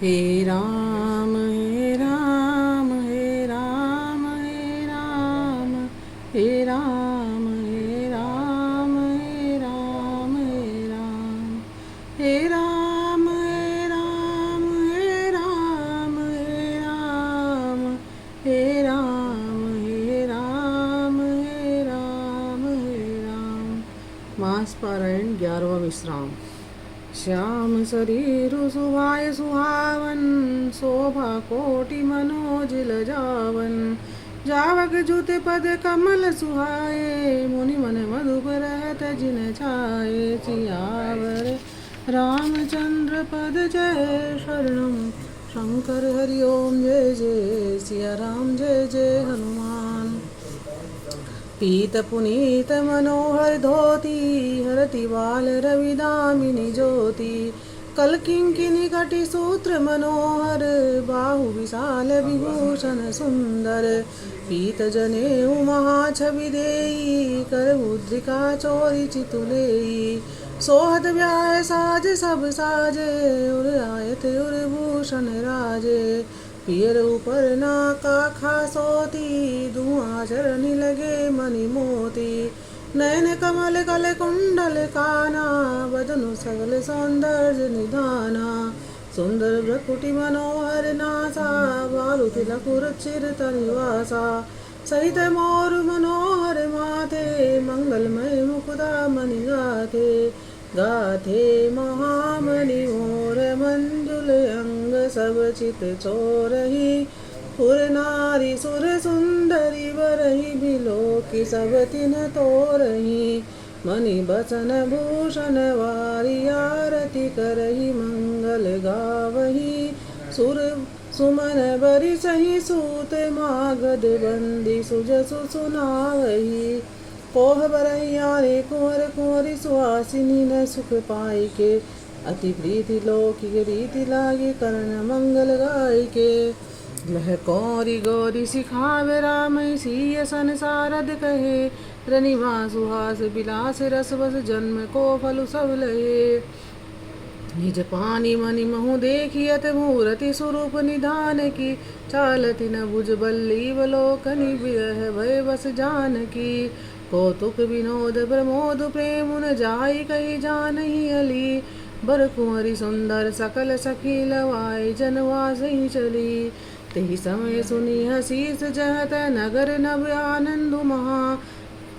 हे राम हे राम हे राम हे राम हे राम हे राम हे राम हे राम हे राम हे राम हे राम हे राम हे राम हे राम हे राम। मास पारायण 11वां विश्राम। श्याम शरीर सुहाय सुहावन, शोभा कोटि मनोज लजावन। जावक जुत पद कमल सुहाए, मुनि मन मधुप रहत जिन छाए। सियावर रामचंद्र पद जय शरणम, शंकर हरि ओम जय जय। सिया राम जय जय हनुमान। पीत पुनीत मनोहर धोती, हरति बाल रविदामिनी ज्योति। कलकिंकिनी कटि सूत्र मनोहर, बाहु विशाल विभूषण सुंदर। पीत जनेऊ महाछवि देई, कर मुद्रिका चोरी चितुलेई। सोहत व्याय साज सब साजे, उर आयत उर भूषण राजे। पियर ऊपर नाका खासोती, धुआं चरनी लगे मणि मोती। नयन कमल कल कुंडल काना, बदनु सगल सौंदर्य निधाना। सुंदर भ्रकुटि मनोहर नासा, बालु तिलक रुचिर तनिवासा। सहित मोर मनोहर माथे, मंगलमय मुकुदा मणि गाथे। गाथे महामणि मोर मंजुल अंग, सब चित चोरही। पुर नारी सुर सुंदरी बरही, बिलोकी सब तिन तोरही। मणि बसन भूषण वारी, आरती करही मंगल गावही। सुर सुमन बरि सही सूत, मागध बंदी सुजसु सुनावही। कोह बरैया रे कुंवर कुंवरी, सुहासिनी न सुख पाई के। अति प्रीति लौकिक रीति लागे, कर्ण मंगल गाय के। लह कौरी गौरी सिखावे राम, सिय संसारद कहे। रनिवा सुहास बिलास रस बस, जन्म को फल सब लहे। निज पानी मनि महु देखियत, मूरति स्वरूप निधान की। चालति न भुज बल्ली बलोकनि, बिरह भय बस जानकी। कौतुक विनोद प्रमोद प्रेम, न जाई कही जानहि अली। बर कुंवरी सुंदर सकल सखी, लवाई जनवासहि चली। तेहि समय सुनी हसीस जहत, नगर नभ आनंद महा।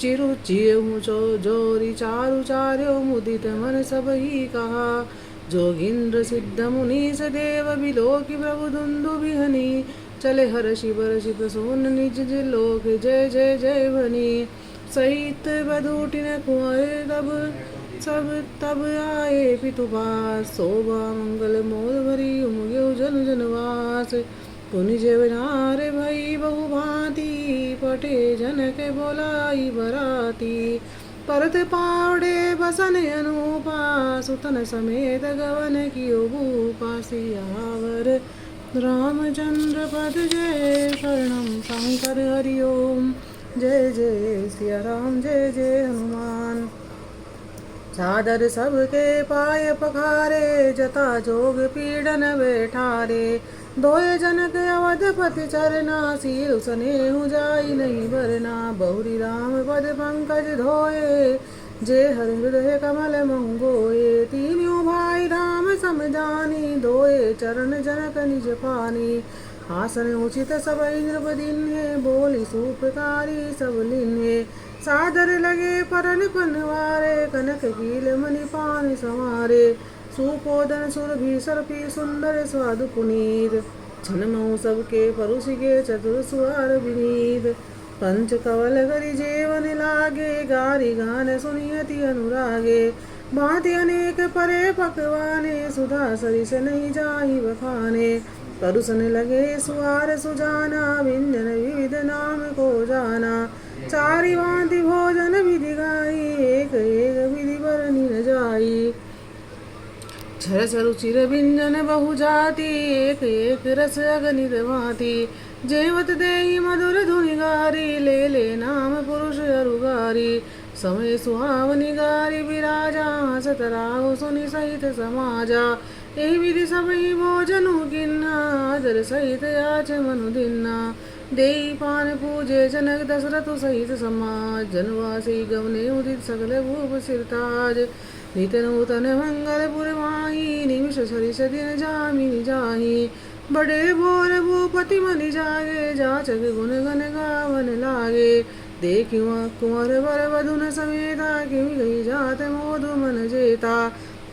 चिरु चियहु जोरी चारु चार्यो, मुदित मन सब ही कहा। जोगिंद्र सिद्ध मुनीस देव, बिलोकी प्रभु दुंदु बिहनी। चले हर्षि बरषि प्रसून, निज लोक जय जय जय भनी। सहित बधूटिन कुंवर तब सब तब आए पितुपास। शोभा मंगल मोद भरी, उमगे जन जनवास। पुनि जेवनार भई बहु भांति, पटे जनक बोलाई बराती। परत पावड़े बसन अनुपा, सुतन समेत गवन कियो भूपा। सियावर रामचंद्र पद जय शरणम, शंकर हरि ओम जय जय। सिया राम जय जय हनुमान। चादर सबके पाय पखारे, जता जोग पीड़न बैठारे। दोय जनक अवधपति चरना, सील स्नेहु जाई नहीं बरना। बहुरी राम पद पंकज धोए, जे हर हृदय कमल मंगोए। तीनों भाई राम समझानी, दोए चरण जनक निज पानी। आसन उचित सब इंद्र दिन्हे, बोली सुपकारी सब लिन्हे। सादर लगे परन पनवारे, कनक कील मणि पान संवारे। सुपोदन सुरभि सर्पी, सुंदर स्वादु पुनीत। छनमऊ सबके परुषिगे, चतुर सुवार विनीत। पंच कवल करि जेवन लागे, गारी गान सुनियति अनुरागे। भांति अनेक परे पकवाने, सुधा सरिस नहीं जाहि बखाने। परुसन लगे सुहार सुजाना, व्यंजन विविध नाम को जाना। चारि भांति भोजन विधि गाई, एक एक विधि बरनि न जाई। छरस रुचिर व्यंजन बहु जाति, एक एक रस अगणित भांति। जेवत देहि मधुर धुनि गारी, ले ले नाम पुरुष अरुगारी। समय सुहावनि गारी विराजा, हसत राहु सुनि सहित समाजा। एहि विधि सबहि भोजनु सादर सहित आच मनु दिन्ना देई पान पूजे जनक दशरथ सहित समाज जनवासी गवने उदित सकल भूप सिरताज नित नूतन मंगल पुरवाही निमिष सरिस दिन जामिनी जाही बड़े भोर भूपति मनि जागे जाचक गुण गण गावन लागे देखियो कुंवर वर वधुन समेता किमि गई जात मोदु मन जेता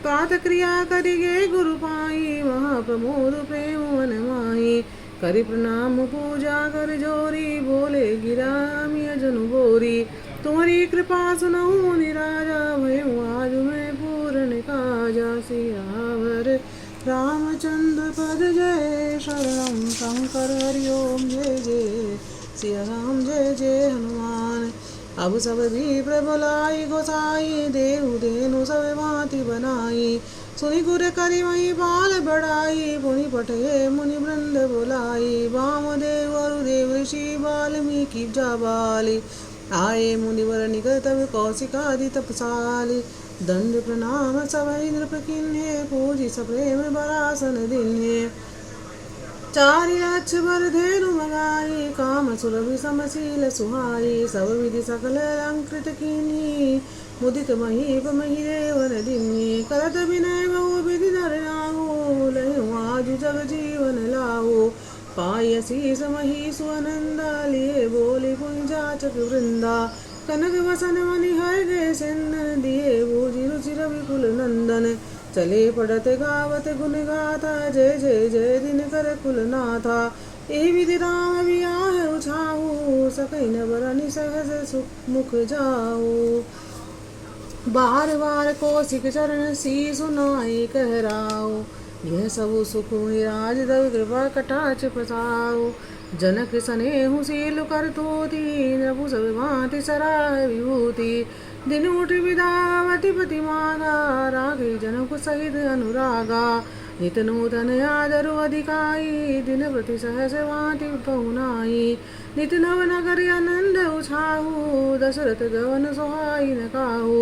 प्रात क्रिया करिगे गुरु पाई महाप्रमोद प्रेम मन माही करि प्रणाम पूजा कर जोरी बोले गिरामिय जनु बोरी तुम्हारी कृपा सुनहु निराजा भयउ आज मैं पूर्ण काजा सियावर रामचंद्र पद जय शरणम शंकर हरि ओम जय जय सिया राम जय जय हनुमान। अब सब भी प्रबलाई गोसाई देहु देनु सब भांति बनाई सुनि गुर करि वही बाल बढ़ाई पुनि पठे मुनि वृंद बोलाई वामदेव वरुदेव ऋषि वाल्मीकि जाबाली आए मुनिवर निकट तब कौशिकादि तपसाली दंड प्रणाम सब नृप किन्हे पूजि सप्रेम बरासन दिन्हे चारि लक्ष बर धेनु मगाई काम सुरभि समशील सुहाई सब विधि सकल अलंकृत कीन्ही मुदित महीप महीदेवन दिन्ही करत विनय बहु विधि नर नाहु लहु आज जग जीवन लाहु पाय शीस मही सुअनंदा लिए बोली पुंजाचक वृंदा कनक वसन मणि हर गे सेन दिए बूझि रुचि रवि कुल नंदन चले पड़त गावत गुण गाथा जय जय जय दिन कर कुल नाथा ए विधि राम बियाह उछाऊ सकई न बरनि सहज सुख मुख जाऊ बार बार कौशिक चरण सी सुनाई कहराओ यह सब सुख राज दव कृपा कटाच प्रसाओ जनक सनेहु सील कर तोती नभु सब भांति सराय विभूति दिन उठ विदावती पति मागा रागे जनक सहित अनुरागा नित नूतन आदरु अधिकाई दिन प्रति सहस भांति पहुनाई नित नव नगर आनंद उछाहु दशरथ गवन सोहाई न काहू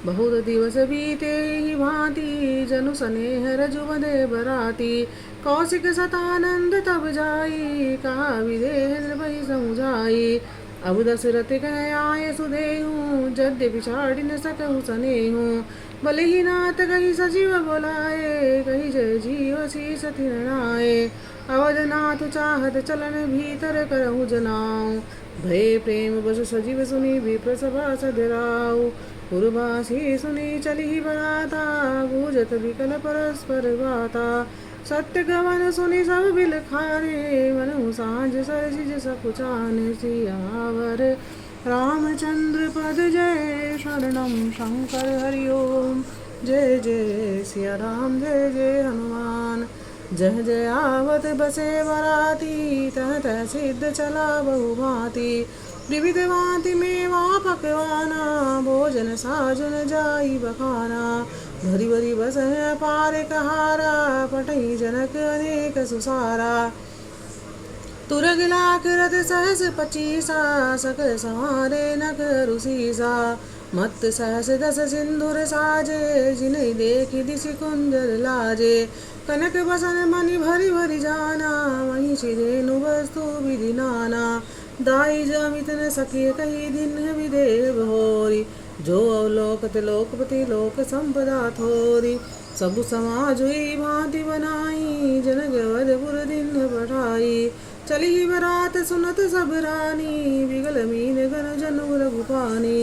बहुत दिवस बीते ही भांति जनु स्नेह रजुवदे बराती कौशिक सतानंद तब जाई कहा विदेह निर्भय समुझाई अब दशरथ कह आए सुदेहूँ यद्यपि छाड़ी न सकहु सनेहू भले ही नाथ कही सजीव बोलाए कही जय जीव शीस तिरनाए अवधनाथ चाहत चलन भीतर करहु जनाऊ भय प्रेम बस सजीव सुनी विप्र सभा सधराऊ पुरवासी सुनी चली बराता गूंजत विकल परस्पर बाता सत्य गवन सुनि सब बिल खारे मनु सांझ सरसिज सकुचान सियावर रामचंद्र पद जय शरणम शंकर हरि ओम जय जय सिया राम जय जय हनुमान जह जय आवत बसे बराती तह तह सिद्ध चला बहु भांति विविध भांति मेवा पकवाना भोजन साजन जाई बखाना भरी भरी बस है पार कहारा पटई जनक अनेक सुसारा तुरग लाख रथ सहस 25 सकल संहारे नख रुसीसा मत सहस 10 सिंधुर साजे जिन्हें देखी दिशि कुंजर लाजे कनक बसन मणि भरी भरी जाना वहीं शिरेनु वस्तु विधि नाना दाई जमित न सके कही दिन विदेव होरी जो अवलोकत लोकपति लोक संपदा थोरी सब समाज हुई भांति बनाई जनक अवधपुर दिन पठाई चली बरात सुनत सब रानी विगल मीन गण जनु रघुपानी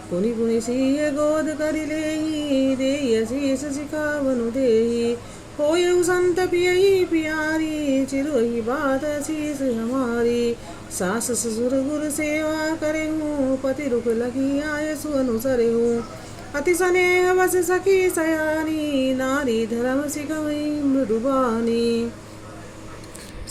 पुनि पुनि सिय गोद करि लेहि देहि शीस सिखावनु देहि होयु संत पियहि प्यारी चिरहि बात शीस हमारी सास ससुर गुरु सेवा करे हूँ पति रुख लगी आय सुअनुसरे हूँ अति स्नेह बस सखी सयानी नारी धर्म सिखवई मृदुबानी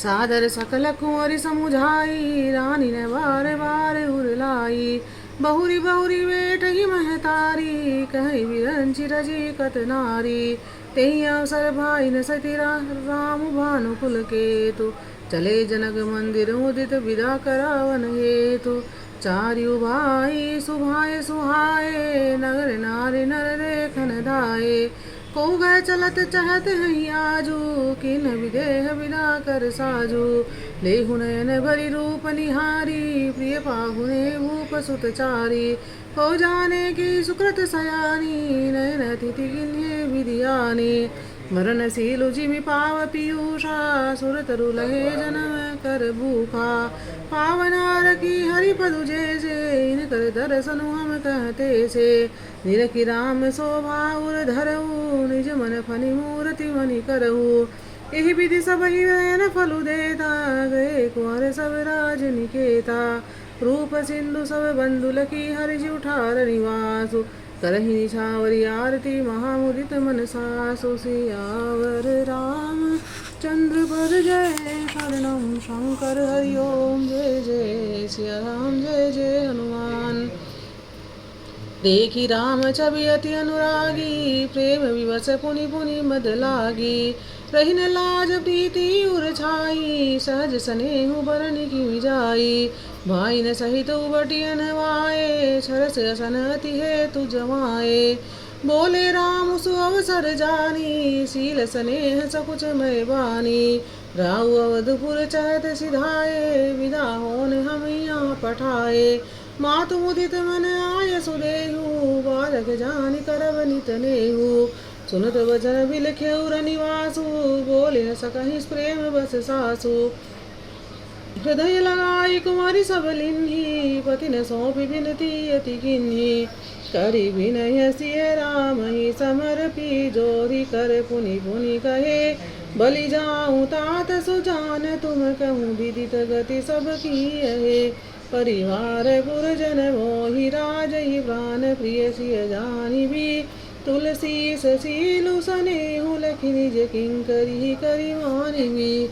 सादर सकल कुंवरी समुझाई रानी ने बार बार उरलाई बहुरी बहुरी बेट ही महतारी कहीं विरंचि रजी कत नारी तेहि अवसर भाई न सती राम भानु कुल केतु चले जनक मंदिर उदित विदा करावन हेतु चार्यु भाई सुभाए सुहाए नगर नारी नर देखन धाये को गए चलत चहत हैं आजू, किन विदेह बिना कर साजू। लेहु नयन भरी रूप निहारी, प्रिय पाहुने भूप सुतचारी। हो जाने की सुकृत सयानी, नयन तिथि किन्हे विधियानी। मरणशीलु जिमि पाव पीयूषा, सुर तरु लहे जन्म कर भूखा। पावनार की हरि पदु जैसे, इन कर दर्शनु हम कहते से। निरखि राम शोभा उर धरऊ, निज मन फनि मूर्ति मनि करऊ। एहि विधि सब ही नयन फलु देता, गए कुंवर सब राज निकेता। रूप सिंधु सब बंधु लकी, हरि जी उठार निवासु। करहि निछावरी आरती, महामुदित मन सासु। सियावर राम चंद्र पर जय, शरणम शंकर हरि ओम। जय जय सिया राम, जय जय हनुमान। देखी राम छवि अति अनुरागी, प्रेम विवश पुनि पुनि मद लागी। रहिन लाज प्रीति उर छाई, सहज स्नेहु बरन की जाई। भाई न सहित उबटियन वाए, छरस असन अति हेतु जमाए। बोले राम सु अवसर जानी, शील स्नेह सकुच मय बानी। राउ अवधपुर चहत सिधाए, विदा होन हम यहाँ पठाए। मातु मुदित मन आय सुदेहु, बालक जानि करब नित नेहु। सुनत वचन बिलखेउ रनिवासु, बोले न सकहि प्रेम बस सासु। हृदय लगाई कुमारी सब लिन्ही, पति न सौंपी बिनती अति किन्ही। करि विनय सिय राम ही समर्पी, जोरी कर पुनि पुनि कहे। बलि जाऊं तात सुजान, तुम कहूँ विदित गति सब किए। परिवार पुरजन मोहि राजहि, प्राण प्रिय सिय जानि भी। तुलसी ससीलु सनेहु, लखि निज किंकरी करि मानिबी।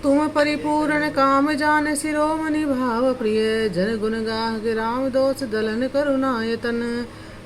तुम परिपूर्ण काम जान, शिरोमणि भाव प्रिय। जन गुण गाह राम दोष, दलन करुणायतन।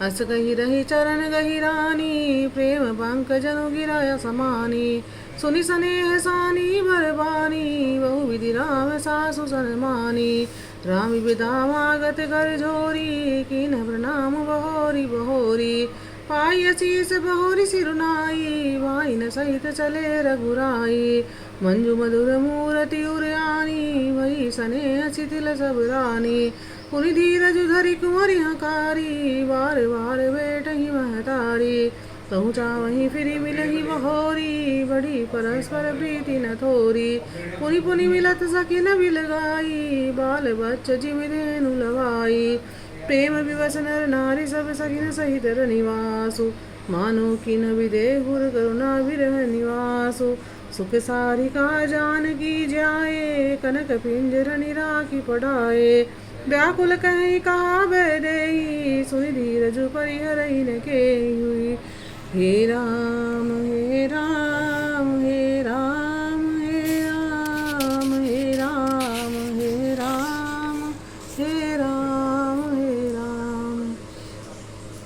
अस कही रही चरण गही रानी, प्रेम पंकजनु गिराया समानी। सुनि स्नेह सानी भरबानी, बहु विधि राम सासु सन्मानी। राम विदामागत कर झोरी, कीन प्रणाम बहोरी बहोरी। पाई शीस बहोरी सिरुनाई, भाई न सहित चले रघुराई। मंजु मधुर मूरति उरयानी, वही स्नेह शिथिल सब रानी। पुनि धीरज धरि कुंवरि हकारी, बार बार बैठहि महतारी। पहुँचा वहीं फिरी मिलही बहोरी, बड़ी परस्पर प्रीति न थोरी। पुनि पुनि मिलत सखी न बिलगाई, बाल बच्च जिमि धेनु लगाई। प्रेम विवश नर नारी, सब सखी सहित रनिवासु। मानो किन विदेहुर करुणा विरह निवासु। सुख सारिका जानकी जाए, कनक पिंजरनि राखी पढ़ाए। व्याकुल कहीं कहा बेदेई, सुनि धीरज परिहरहि न केहि। हे राम हे राम हे राम हे राम हे राम हे राम हे राम हे राम।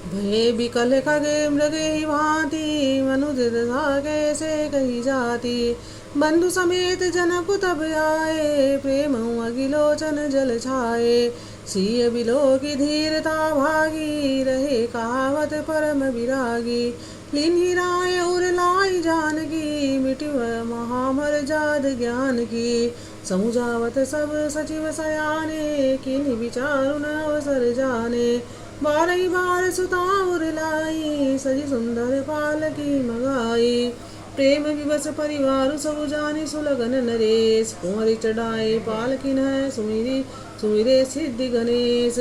भय बिकल खगे मृगे भांति, मनुज दशा कैसे कही जाती। बंधु समेत जनक तब आए, प्रेम अगिलोचन जल छाए। सिय बिलो की धीरता भागी, रहे कहावत परम विरागी। लिन्हि राय उर लाई जानकी, मिटिव महामर जाद ज्ञान की। समुझावत सब सचिव सयाने, किन्हि विचारु न अवसर जाने। बारही बार सुता उर लाई, सजी सुंदर पालकी मगाई। प्रेम विवश परिवार सब जानि, सुलगन नरेश। कुंवरि चढ़ाए पालकिन सुमिरी सुमिरे सिद्धि गणेश।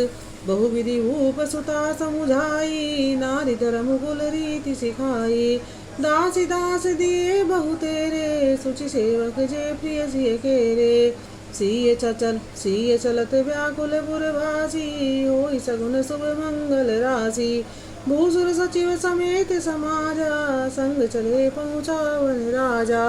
बहुविधि भूप सुता समुझाई, नारी धर्म कुल रीति सिखाई। दासी दास दिए बहु तेरे, सुचि सेवक जे प्रिय सिय केरे। सिय चलत व्याकुल पुरवासी, होई सगुन शुभ मंगल राशि। भूसुर सचिव समेत समाजा, संग चले पहुँचावन राजा।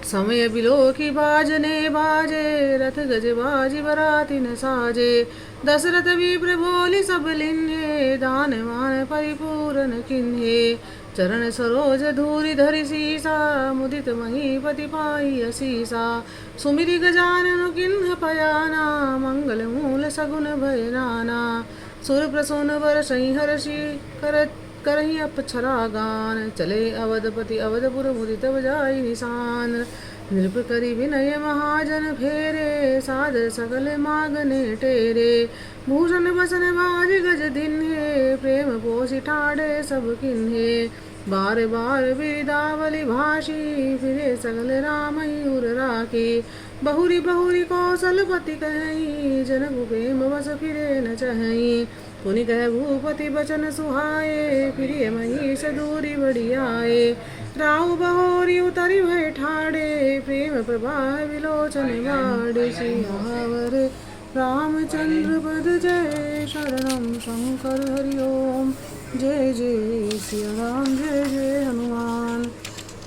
समय बिलो की बाजने बाजे, रथ गज बाजी बराती न साजे। दशरथ विप्र बोली सब लिन्हे, दान मान परिपूर्ण किन्हे। चरण सरोज धूरि धरि सीसा, मुदित महीपति पाई असीसा। सुमिरि गजानन किन्ह पयाना, मंगल मूल सगुन भय नाना। सुर प्रसून वर हर्षि करही अपछरा गान। चले अवधपति अवधपुर मुदित बजाई निशान। नृप करी विनय महाजन फेरे, सादर सकल मागने टेरे। भूषण बसन बाज गज दिन्हे, प्रेम पोषि ठाड़े सब किन्हे। बार बार वेदावली भाषी, फिरे सकल राम उर राखी। बहुरी बहुरी कौशलपति कहीं, जनक प्रेम बस फिरे न चहई। पुनि कह भूपति बचन सुहाए, प्रिय महीष दूरी बढ़ी आए। राहु बहोरी उतरी भय ठाड़े, प्रेम प्रवाह विलोचन बाड़े। सियावर रामचंद्र पद जय, शरणम शंकर हरि ओम। जय जय सिया राम, जय जय हनुमान।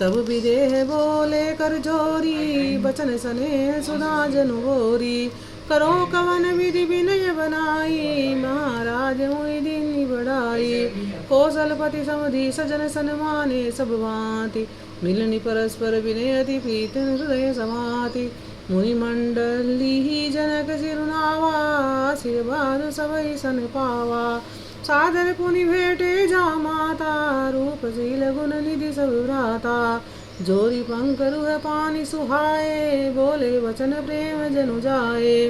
तब विदेह बोले कर जोरी, बचन सने सुधा जनु गोरी। करो कवन विधि विनय बनाई, महाराज हुई दीनी बढ़ाई। कौशलपति समधि सजन सन्माने सब भांति, मिलनि परस्पर विनय अति प्रीत हृदय समाति। मुनि मंडली जनक सिरुनावा, सिर बानु सबई सन पावा। सादर पुनि भेटे जा माता, रूप शील गुण निधि सब भ्राता। जोरी पंकरु है पानी सुहाए, बोले वचन प्रेम जनु जाए।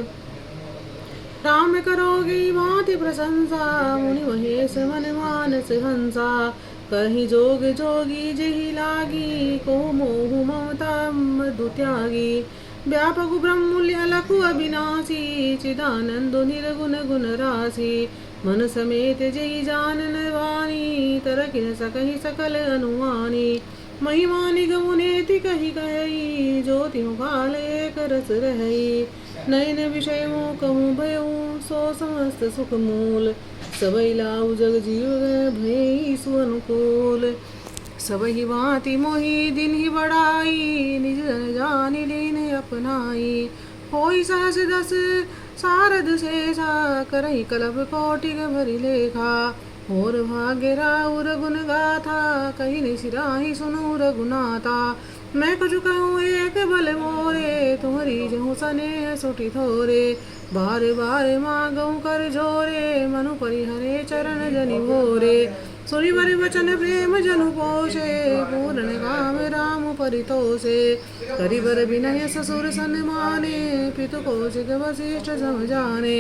राम करोगी भांति प्रशंसा, मुनि महेश मन मानस हंसा। कहीं जोग जोगी जही लागी, को मोह ममता मधु त्यागी। व्यापक ब्रह्मूल्य अलखु अविनाशी, चिदानंद निर्गुण गुण राशि। मन समेत जय जानन वाणी, तरक न सकहि सकल अनुमानी। महिमा निगमुनेति कही कही, ज्योति मुखाल एक रस रहई। नयन विषय कहूँ भयऊ, सो समस्त सुख मूल। सबई लाऊ जग जीव भय सु अनुकूल। सबहि भांति मोहि दिन ही बढ़ाई, निज जन जानि लीन अपनाई। होई सहस दस सारद शेषा, करहि कलप कोटि भरि लेखा। और भाग्य राउर गुण गाथा, कही नहीं सिराही सुनु रघुनाथा। मैं कुछ कहूँ एक बल मोरे, तुम्हारी जहूँ सने सुटी थोरे। बार बार मांगऊँ कर जोरे, मनु परिहरे चरण जनि भोरे। सुनि वर वचन प्रेम जनु पोषे, पूर्ण काम राम परितोषे। करिबर विनय ससुर सन्माने, पितु कौशिक वशिष्ठ समझाने।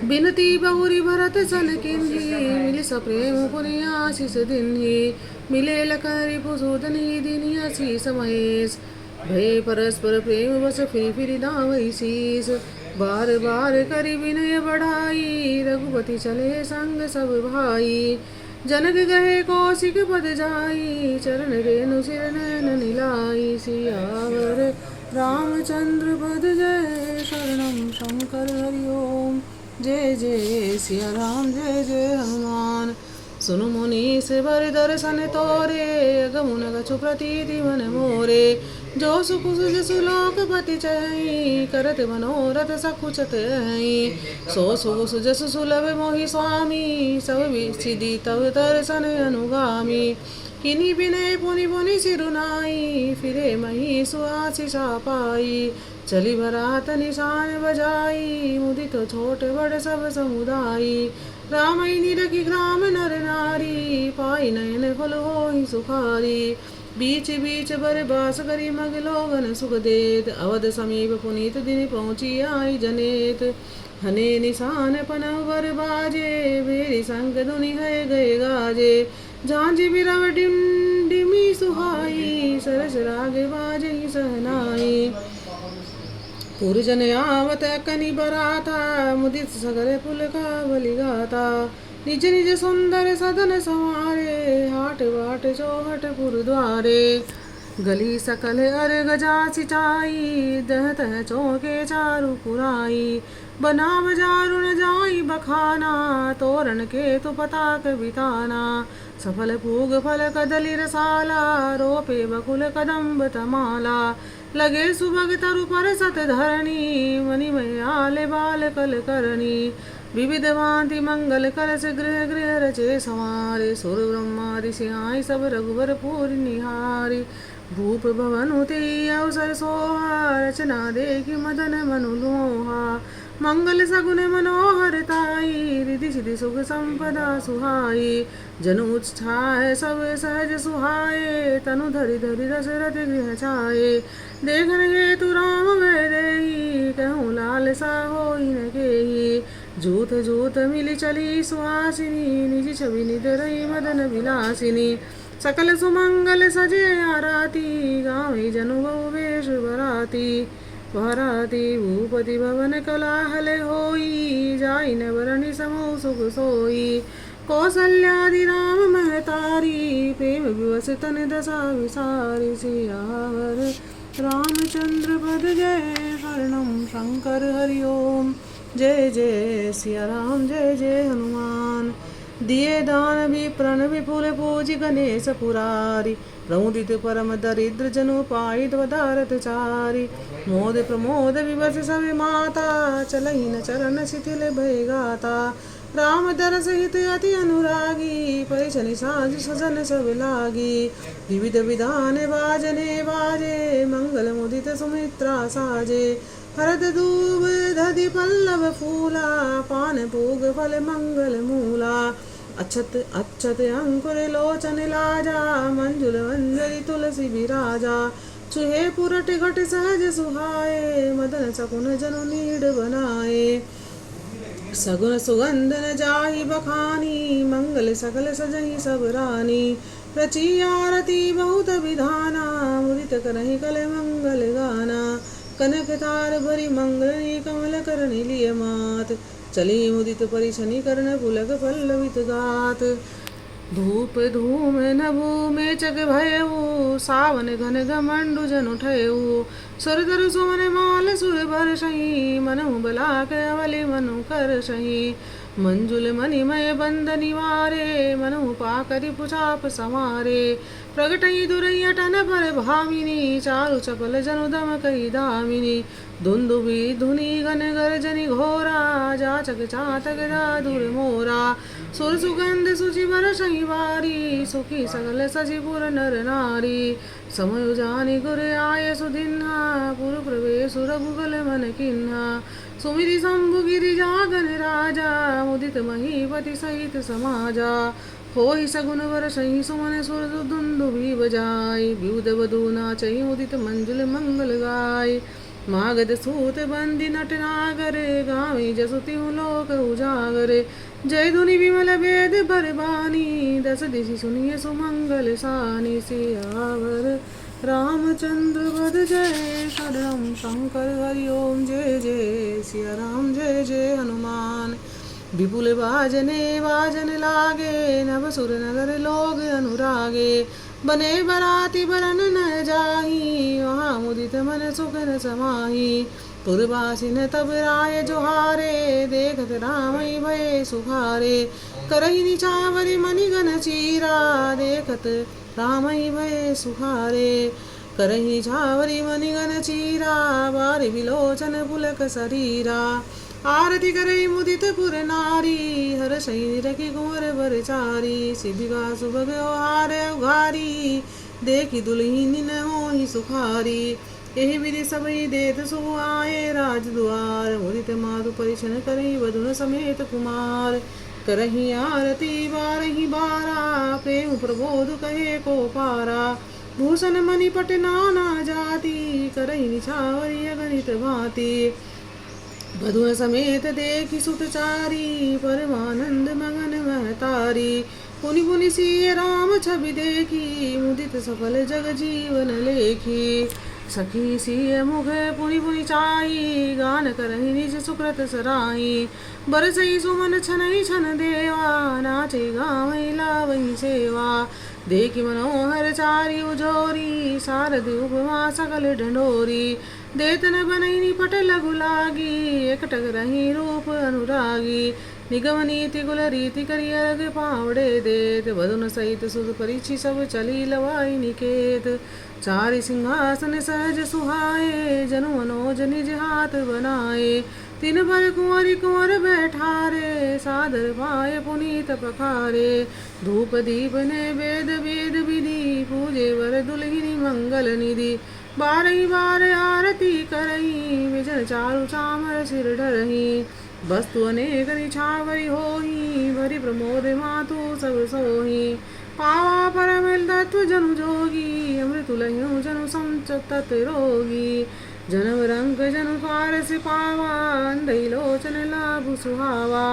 बिनती बहुरी भरत सन किन्ही, मिलि सप्रेम पुनि आशीष दिन्ही। मिले लखरि पुसूदनि दिनि आशीष महेश, भय परस्पर प्रेम बस फिरि दावई शीस। बार बार करि विनय बढ़ाई, रघुपति चले संग सब भाई। जनक गहे कौशिक पद जाई, चरण रेणु सिर नैन नीलाई। सियावर रामचंद्र पद जय, शरणम शंकर हरि ओम। जय जय सिया राम, जय जय हनुमान। सुनु मुनीस वर दर्शन तोरे, गमुन गछु प्रतीति मन मोरे। जो सुख जसु लोकपति चई, करत मनोरथ सकुचत हई। सो सुख सुजसु सुलभ मोहि स्वामी, सब सिद्धि तव दर्शन अनुगामी। किन्हीं बिनय पुनि पुनि सिरुनाई, फिरे मही सुआशीषा पाई। चली भरात निशान बजाई, मुदित छोट बड़ सब समुदायी। रामई निरखी ग्राम नर नारी, पाई नयन फल होई सुखारी। बीच बीच बर बास करी मग लोगन सुख देत, अवध समीप पुनीत दिन पहुँची आई जनेत। हने निशान पनव बर बाजे, बेरी संग धुनि है गए गाजे। झांझ बिरव डिम डिमी सुहाई, सरस राग बाजे सहनाई। पुरजन आवत कनि बराता, मुदित सगर पुल का बलि गाता। निज निज सुंदर सदन संवारे, हाट बाट चौहट पुर द्वारे। गली सकल अर गजा सिंचाई, दह तह चौके चारु पुराई। बना बजारु न जाई बखाना, तोरण के तो पताक बिताना। सफल पूग फल कदली रसाला, रोपे बकुल कदम्ब तमाला। लगे सुभग तरु पर सत धरणी, मणिमय आले बाल कल करणी। विविध भांति मंगल कलश गृह गृह रचे संवारे। सुर ब्रह्मा ऋषि आई सब रघुवर पूर निहारी। भूप भवन ते अवसर सोहा, रचना देखी मदन मनु लोहा। मंगल सगुन मनोहरताई, रिधि सिधि सुख संपदा सुहाई। जनु उत्साह सब सहज सुहाए, तनु धरि धरि दशरथ गृह छाए। देखन हेतु राम भय देहि, कहूँ लालसा होई न केहि। जूथ जूथ मिली चली सुहासिनी, निज छवि निध रही मदन विलासिनी। सकल सुमंगल सजे आराती, गावे जनु बहु वेश बराती। वराती भूपति भवन कोलाहल होई, जाई न वरनि समूह सुख सोई। कौसल्यादि राम महतारी, प्रेम विवश तन दशा विसारी। सियावर रामचंद्र पद जय, शरणम शंकर हरि ओम। जय जय सिया राम, जय जय हनुमान। दिए दान विप्रण विपुल पूजि, गणेश पुरारी। प्रमुदित परम दरिद्र जनु पाई, वदारथ चारि। मोद प्रमोद विवश सब माता, चलहि न चरण शिथिल भय गाता। राम दरस हित अति अनुरागी, परिछनि साज सजन सब लागी। विविध विधान बाजने बाजे, मंगल मुदित सुमित्रा साजे। हरद दूब दधि पल्लव फूला, पान भोग फल मंगल मूला। अक्षत अक्षत अंकुर लोचन लाजा, मंजुल मंजरी तुलसी विराजा। चुहे पुरट घट सहज सुहाए, मदन सकुन जनु नीड बनाए। सगुन सुगंध न जाहि बखानी, मंगल सकल सजहि सब रानी। रची आरती बहुत विधाना, मुदित करहि कल मंगल गाना। कनक तार भरी मंगलनी, कमल करनि लिय मात। चली मुदित परिछनि कर्ण पुलक पल्लवित गात। धूप धूम नभु मेचक भयऊ, सावन घन घमंडु जन उठयऊ। सुरधर सुमन माल सुर बरसहि, मनहु बलाक अवलि मनु करसहि। मंजुल मणिमय बंद निवारे, मनहु पाकरि पुछाप समारे। प्रगटई दुरई अटन पर भामिनी, चारु चपल जनु दमकई दामिनी। धुंदुबी धुनि घन गर्जनि घोरा, जाचक चातक जादुर मोरा। सुर सुगंध सुचि बरसहि वारी, सुखी सकल सचिपुर नर नारी। समय जानि गुर आय सुदिन्हा, पुर प्रवेश रघुकुल मन किन्हा। सुमिरि शंभु गिरिजा गण राजा, मुदित महीपति सहित समाजा। होहि सगुन बरसहि सुमन सुर दुंदुभि बजाय। विबुध वधू नाचहि मुदित मंजुल मंगल गाय। मागध सूत बंदी नट नागर, गावे जसुति लोक उजागर। जय धुनि विमल वेद बरबानी, दस दिशि सुनिय सुमंगल सानी। सियावर रामचंद्र पद जय, शरणम शंकर हरि ओम। जय जय सिया राम, जय जय हनुमान। विपुल बाजने बाजन लागे, नभ सुर नगर लोग अनुरागे। बने बराती बरन न जाही, वहाँ मुदित मन सुख न समाही। पुरवासिन तब राय जोहारे, देखत रामई भय सुखारे। करहि निछावरि मणिगन चीरा, देखत रामई भय सुखारे। करहि छावरि मणिगन चीरा, बारि विलोचन पुलक शरीरा। आरती करई मुदित पुर नारी, हर्षई रखी कुंवर बरचारी। सिद्धिका सुभग हार उघारी, देखी दुल्हिनी न मोहि सुखारी। एहि विधि सबई देत सुख आए, राज दुआर। मुदित मातु परिछन करई, वधुन समेत कुमार। करहि आरती बारहि बारा, प्रेम प्रबोध कहे को पारा। भूषण मणि पट नाना जाति, करहि निछावरि अगणित भांति। वधुन समेत देखी सुतचारी, परमानंद मगन महतारी। पुनि पुनि सिय राम छवि देखी, मुदित सफल जग जीवन लेखी। सखी सिय मुख पुनि पुनि चाही, गान करहि निज सुकृत सराही। बरसई सुमन छनई छन देवा, नाचे गावई लावई सेवा। देखी मनोहर चारि उजोरी, शारद उपमा सकल ढंढोरी। देतन बनई पट लघु लागी, एकटक रही रूप अनुरागी। निगम नीति कुल रीति करी अरग पावड़े देत, वधुन सहित सुध परिछि सब चली लवाई निकेत। चारि सिंहासन सहज सुहाए, जनु मनोज निज हाथ बनाए। तिन पर कुंवरी कुंवर बैठारे, सादर पाए पुनीत पखारे। धूप दीप ने वेद वेद विधि, पूजे वर दुल्हिनी मंगल निधि। बारही बार आरती करही, विजन चारु चामर सिर डरही। वस्तु अनेक निछावरी होही, भरी प्रमोद मातु सब सोही। पावा परम तत्व जनु जोगी, अमृत लह्यु जनु संचत रोगी। जनम रंग जनु पारस पावा, अंधई लोचन लाभु सुहावा।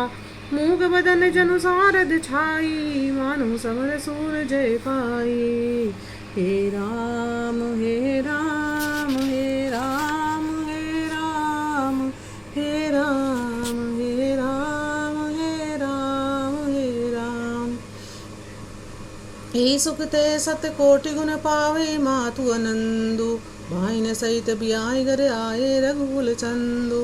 मूक बदन जनु सारद छाई, मानु समर सूर जय पाई। हे राम हे राम हे राम हे राम हे राम हे राम हे राम हे राम। हे सुख ते सत कोटि गुण पावे, मातु अनंदु भाइन सहित बियाय घर आए रघुकुल चंदु।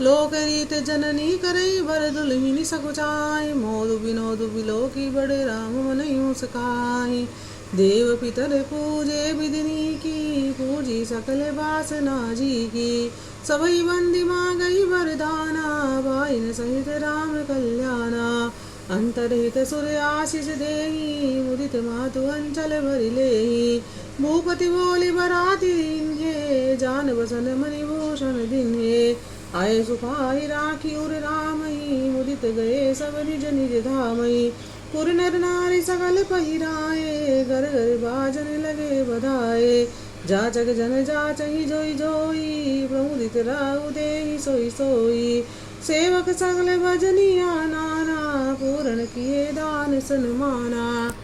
लोक रीत जननी करई, वर दुल्हिनी सकुचाई। मोदु विनोदु बिलोकी, बड़े राम मन यूं सकाई। देव पितर पूजे बिदनी की, पूजी सकल वासना जी की। सबई बंदी मांगई वरदाना, भाइन सहित राम कल्याणा। अंतरहित सुर आशीष देही, मुदित मातु अंचल भरि लेही। भूपति बोली बराती दीन्हे, जान बसन मणि भूषण दिन्हे। आए सुखाई राखी उर रामई, मुदित गए सब निज निज धामई। पुर नर नारी सकल पहिराए, घर घर बाजन लगे बधाए। जा जग जन जाचहि जोई जोई, प्रमुदित राहु देहि सोई सोई। सेवक सकल भजनिया नाना, पूर्ण किए दान सन्माना।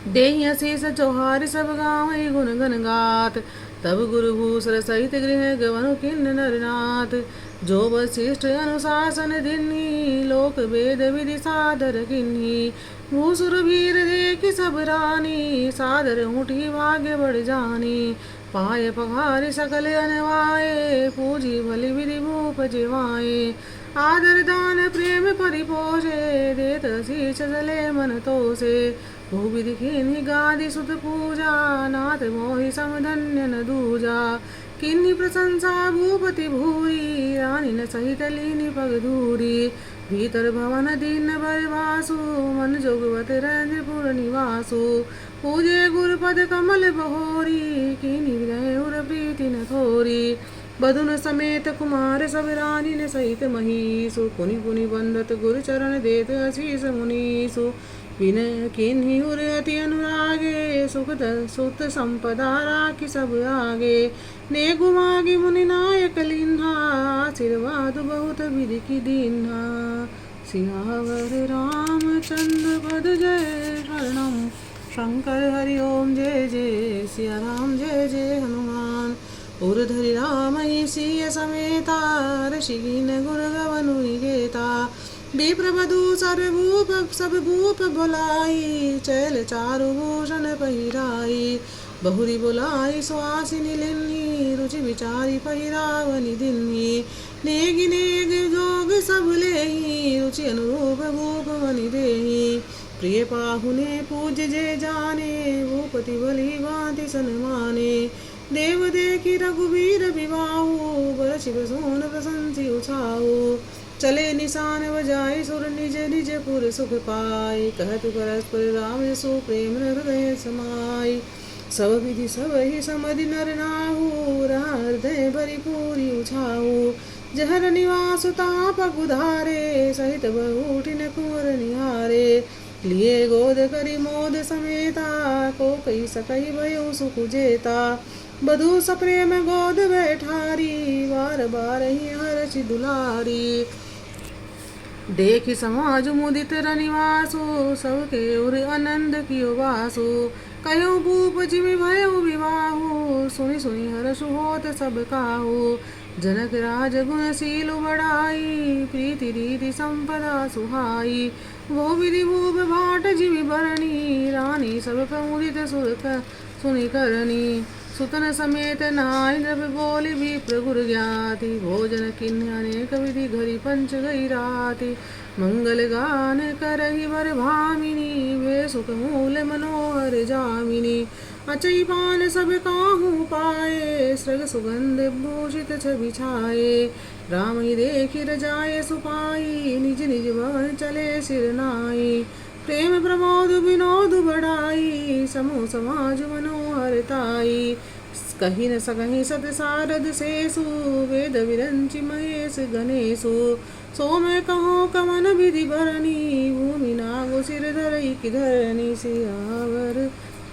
देहि अशेष चौहार सब गावै, गुण गन गात। तब गुरु भूसर सहित गृह गवनु किन्न नरनाथ। जो वशिष्ठ अनुशासन दिन्ही, लोक वेद विधि सादर किन्ही। भूसुर भीर देखि सब रानी, सादर ऊँटी भाग्य बढ़ जानी। पाय पखारि सकल अनवाए, पूजी भली विधि भूप जिवाए। आदर दान प्रेम परिपोषे, देत शीश चले मन तोसे। भूविधि किन्ही गादि सुत पूजा, नाथ मोहि समधन्य न दूजा। किन्ही प्रशंसा भूपति भूरी, रानी न सहित लीनी पग धूरी। भीतर भवन दीन बर वासु, मन जोगवत रंजपुर निवासु। पूजे गुरुपद कमल बहोरी, किन्ही विनय उर प्रीति न थोरी। बधुन समेत कुमार सब रानी न सहित महीसु। पुनि पुनि बंदत गुरु चरण देत आशीष मुनीसु। विनय किन्ही उर अति अनुरागे, सुख सुत संपदा राखि सब आगे। ने गुमागी मुनि नायक लिन्हा, आशीर्वाद बहुत विधि की दीन्हा। सियावर रामचंद्र पद जय शरणम, शंकर हरि ओम जय जय। सिया राम जय जय हनुमान। उर्धरि रामई सिय समेता, ऋषिगिन गुर गवनु निगेता। विप्रवधु सर्वभूप सब भूप बुलाई, चैल चारु भूषण पहिराई। बहुरी बुलाई सुहासिनी लिन्ही, रुचि विचारी पहिरावनि दिन्ही। नेगि नेग जोग सब लेही, रुचि अनुरूप भूप मनि देही। प्रिय पाहुने पूज्य जे जाने, भूपति बलि भांति सन्माने। देव देखि रघुवीर बिवाहु, बर शिव सोन प्रशंसी उछाऊ। चले निशान बजाय सुर निज निज पुर सुख पाई। कहत परस्पर राम यशु प्रेम हृदय समाई। सब विधि सब ही समधि नर नाहु, हृदय भरी पूरी उछाऊ। जहर निवास ताप उधारे, सहित बहुटिन कुंवर निहारे। लिए गोद करी मोद समेता, को कई सकई भयो सुख जेता। बधु सप्रेम गोद बैठारी, बार बार ही हरषि दुलारी। देखि समाज मुदित रनिवासु, सबके उर आनंद कियो वासु। कयो भूप जिमि भयो विवाहु, सुनि सुनि हर्षु होत सब काहू। जनक राज गुणशील बड़ाई, प्रीति रीति संपदा सुहाई। वो विधि भूप भाट जिमि बरनी, रानी सब प्रमुदित सुनि करनी। सुतन समेत नाय द्रव्य बोली, विप्र गुर ज्ञाति। भोजन किन्ह अनेक विधि, घरी पंच गई राति। मंगल गान करहि वर भामिनी, वे सुख मूल मनोहर जामिनी। अचई पान सब काहू पाए, सृग सुगंध भूषित छवि छाए। राम ही देखि रजाए सुपाई, निज निज भवन चले सिर नाई। प्रेम प्रमोद विनोद बढ़ाई, समूह समाज मनोहर ताई। कही न सकहि सत सारद शेषु वेद विरंचि महेश गणेशु सो मैं कहो कवन विधि भरनी भूमि नागो सिर धरई की धरनी सियावर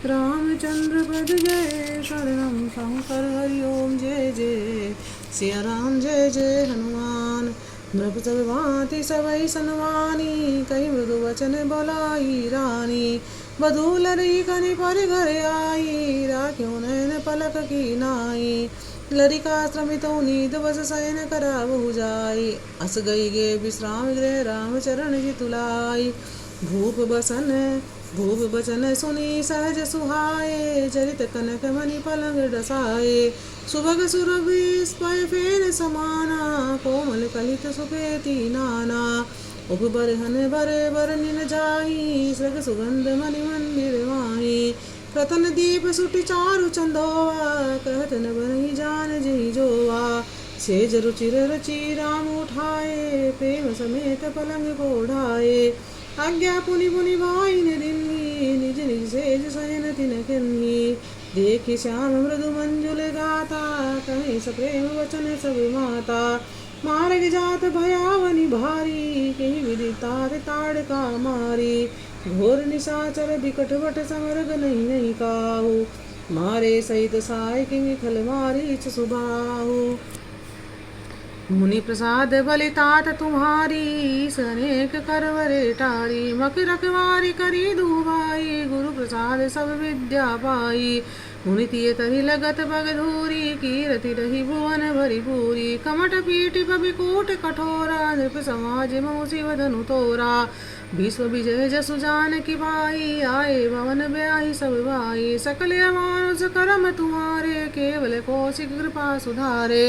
रामचंद्र पद जय शरणम शंकर हरि ओम जय जय सिया राम जय जय हनुमान नृप सब भांति सबई सनवानी कही मृदु वचन बोलाई रानी बधूल रही कनि पर घर आई राख्यो नैन पलक की नाई लरिका श्रमितो नींद बस शयन करा बहु जाई अस गई गे विश्राम गृह राम चरण जितुलाई भूप बचन सुनी सहज सुहाए चरित कनक मणि पलंग डसाए सुभग सुरभि स्पय फेन समाना कोमल कलित सुपेति नाना उपबर हन बरे बर निन जाई सग सुगंध मणि मंदिर माही प्रतन दीप सुटि चारु चंदोवा कहत न बनि जान जी जोवा सेज रुचिर रचि राम उठाए प्रेम समेत पलंग को ढाए आज्ञा पुनि पुनि भाई ने दिन्ही निज निज सेज शयन तिन किन्ही देखि श्याम मृदु मंजुल गाता कहीं स प्रेम वचन सब माता मार्ग जात भयावनि भारी कहीं विदितार ताड़का मारी घोर निशाचर बिकट वट समरग नहीं काहू मारे सहित साय किंग खल मारी सुबाहु मुनि प्रसाद बलि तात तुम्हारी सनेक करवरे टारी मक रखवारी करी दुभाई गुरु प्रसाद सब विद्या पाई मुनि तिय तरि लगत बग धूरी कीरति रही भुवन भरी पूरी कमट पीटि पबिकूट कठोरा नृप समाज मौसी वदनु तोरा विश्व विजय जसु जान की भाई आए भवन ब्याही सब भाई सकल मानुष करम तुम्हारे केवल कौशिक कृपा सुधारे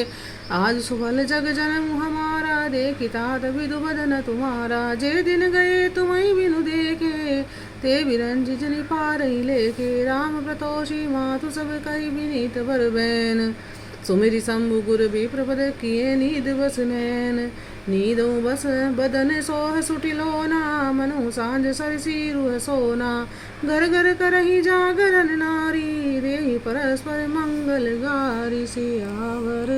आज सुफल जग जन हमारा देखिता विदु बदन तुम्हारा जे दिन गए तुम्हें बिनु देखे ते बिरंज जनि पारई लेके राम प्रतोषी मातु सब कही विनीत बर बैन सुमेरी शंभु गुर विप्रपद किए नींद बस नैन नीदो बस बदन सोह सुटिलोना मनु सांझ सरसी रुह सोना घर घर करही जागरण नारी देहि परस्पर मंगल गारी सियावर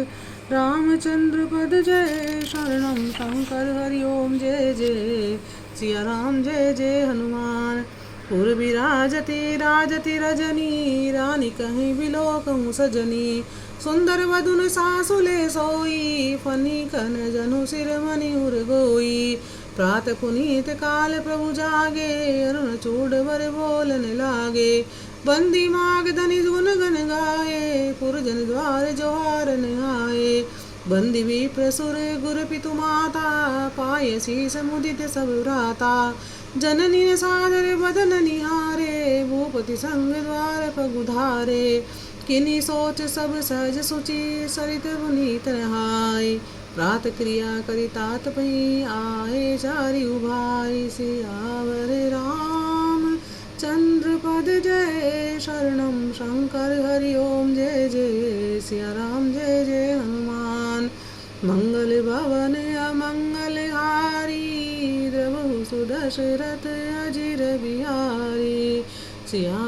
रामचंद्र पद जय शरणम शंकर हरि ओम जय जय सिया राम जय जय हनुमान पूर्वी राजती रजनी रानी कहीं बिलोकहूँ सजनी सुंदर वधुन सासुले सोई फनी कन जनु सिर मणि उर गोई प्रात पुनीत काल प्रभु जागे अरुण चूड़ बर बोलन लागे बंदी माग धनि गुन गन गाए पुरजन द्वार जोहार आए बंदी विप्र सुर गुर पितु माता पाय शीस मुदित सब भ्राता जननी सादर बदन निहारे भूपति संग द्वार पगुधारे किनी सोच सब सहज सुचि सरित पुनीत नहाय प्रात क्रिया करि तात पही आए चारि उभाय सियावर राम चंद्र पद जय शरणम शंकर हरि ओम जय जय सिया राम जय जय हनुमान मंगल भवन अमंगल हारी द्रवहु सुदशरथ अजिर बिहारी सिया